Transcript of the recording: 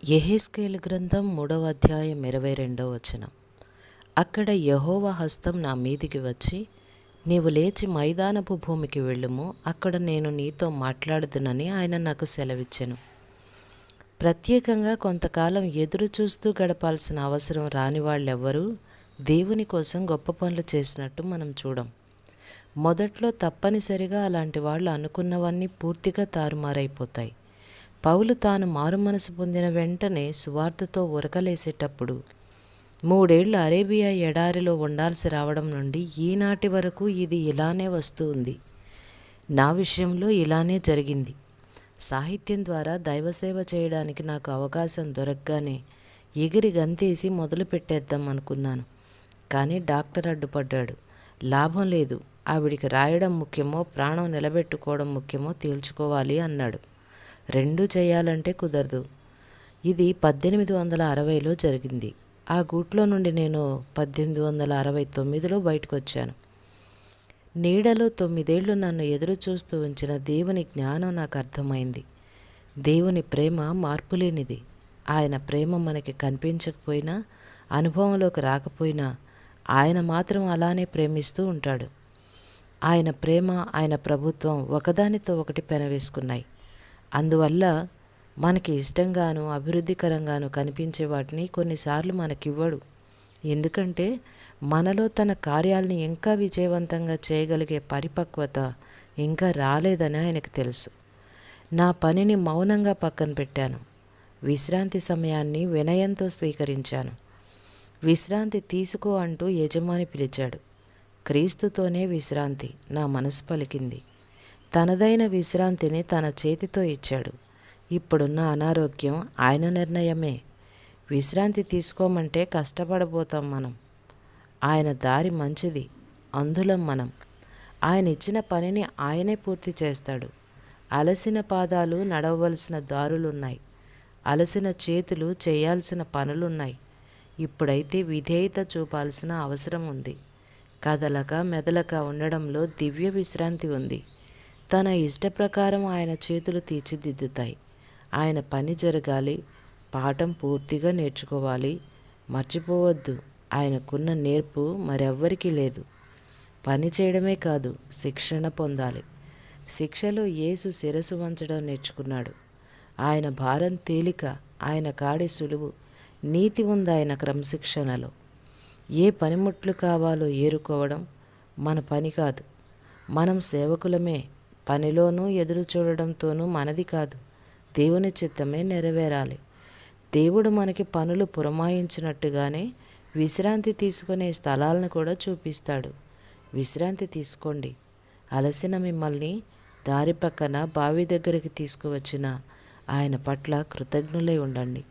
యెహెజ్కేలు గ్రంథం 3వ అధ్యాయం 22వ వచనం. అక్కడ యెహోవా హస్తం నా మీదికి వచ్చి, నీవు లేచి మైదానపు భూమికి వెళ్ళుము, అక్కడ నేను నీతో మాట్లాడుదునని ఆయన నాకు సెలవిచ్చెను. ప్రత్యేకంగా కొంతకాలం ఎదురు చూస్తూ గడపాల్సిన అవసరం రాని వాళ్ళెవ్వరూ దేవుని కోసం గొప్ప పనులు చేసినట్టు మనం చూడం. మొదట్లో తప్పనిసరిగా అలాంటి వాళ్ళు అనుకున్నవన్నీ పూర్తిగా తారుమారైపోతాయి. పౌలు తాను మారుమనసు పొందిన వెంటనే సువార్తతో ఉరకలేసేటప్పుడు 3 ఏళ్లు అరేబియా ఎడారిలో ఉండాల్సి రావడం నుండి ఈనాటి వరకు ఇది ఇలానే వస్తూ ఉంది. నా విషయంలో ఇలానే జరిగింది. సాహిత్యం ద్వారా దైవసేవ చేయడానికి నాకు అవకాశం దొరకగానే ఎగిరి గంతేసి మొదలు పెట్టేద్దాం అనుకున్నాను. కానీ డాక్టర్ అడ్డుపడ్డాడు. లాభం లేదు, ఆవిడికి రాయడం ముఖ్యమో ప్రాణం నిలబెట్టుకోవడం ముఖ్యమో తేల్చుకోవాలి అన్నాడు. రెండూ చేయాలంటే కుదరదు. ఇది 1860లో జరిగింది. ఆ గూట్లో నుండి నేను 1869లో బయటకు వచ్చాను. నీడలో 9 ఏళ్లు నన్ను ఎదురు చూస్తూ ఉంచిన దేవుని జ్ఞానం నాకు అర్థమైంది. దేవుని ప్రేమ మార్పులేనిది. ఆయన ప్రేమ మనకి కనిపించకపోయినా, అనుభవంలోకి రాకపోయినా ఆయన మాత్రం అలానే ప్రేమిస్తూ ఉంటాడు. ఆయన ప్రేమ, ఆయన ప్రభుత్వం ఒకదానితో ఒకటి పెనవేసుకున్నాయి. అందువల్ల మనకి ఇష్టంగాను అభివృద్ధికరంగాను కనిపించే వాటిని కొన్నిసార్లు మనకివ్వడు. ఎందుకంటే మనలో తన కార్యాలని ఇంకా విజయవంతంగా చేయగలిగే పరిపక్వత ఇంకా రాలేదని ఆయనకు తెలుసు. నా పనిని మౌనంగా పక్కన పెట్టాను. విశ్రాంతి సమయాన్ని వినయంతో స్వీకరించాను. విశ్రాంతి తీసుకో అంటూ యజమాని పిలిచాడు. క్రీస్తుతోనే విశ్రాంతి, నా మనసు పలికింది. తనదైన విశ్రాంతిని తన చేతితో ఇచ్చాడు. ఇప్పుడున్న అనారోగ్యం ఆయన నిర్ణయమే. విశ్రాంతి తీసుకోమంటే కష్టపడబోతాం మనం. ఆయన దారి మంచిది, అంధులం మనం. ఆయన ఇచ్చిన పనిని ఆయనే పూర్తి చేస్తాడు. అలసిన పాదాలు నడవవలసిన దారులున్నాయి, అలసిన చేతులు చేయాల్సిన పనులున్నాయి. ఇప్పుడైతే విధేయత చూపాల్సిన అవసరం ఉంది. కదలక మెదలక ఉండడంలో దివ్య విశ్రాంతి ఉంది. తన ఇష్ట ప్రకారం ఆయన చేతులు తీర్చిదిద్దుతాయి. ఆయన పని జరగాలి, పాఠం పూర్తిగా నేర్చుకోవాలి. మర్చిపోవద్దు, ఆయనకున్న నేర్పు మరెవ్వరికీ లేదు. పని చేయడమే కాదు, శిక్షణ పొందాలి. శిక్షలో యేసు శిరసు వంచడం నేర్చుకున్నాడు. ఆయన భారం తేలిక, ఆయన కాడి సులువు. నీతి ఉంది ఆయన క్రమశిక్షణలో. ఏ పనిముట్లు కావాలో ఏరుకోవడం మన పని కాదు. మనం సేవకులమే. పనిలోనూ ఎదురు చూడడంతోనూ మనది కాదు, దేవుని చిత్తమే నెరవేరాలి. దేవుడు మనకి పనులు పురమాయించినట్టుగానే విశ్రాంతి తీసుకునే స్థలాలను కూడా చూపిస్తాడు. విశ్రాంతి తీసుకోండి. అలసిన మిమ్మల్ని దారి పక్కన బావి దగ్గరికి తీసుకువచ్చిన ఆయన పట్ల కృతజ్ఞులై ఉండండి.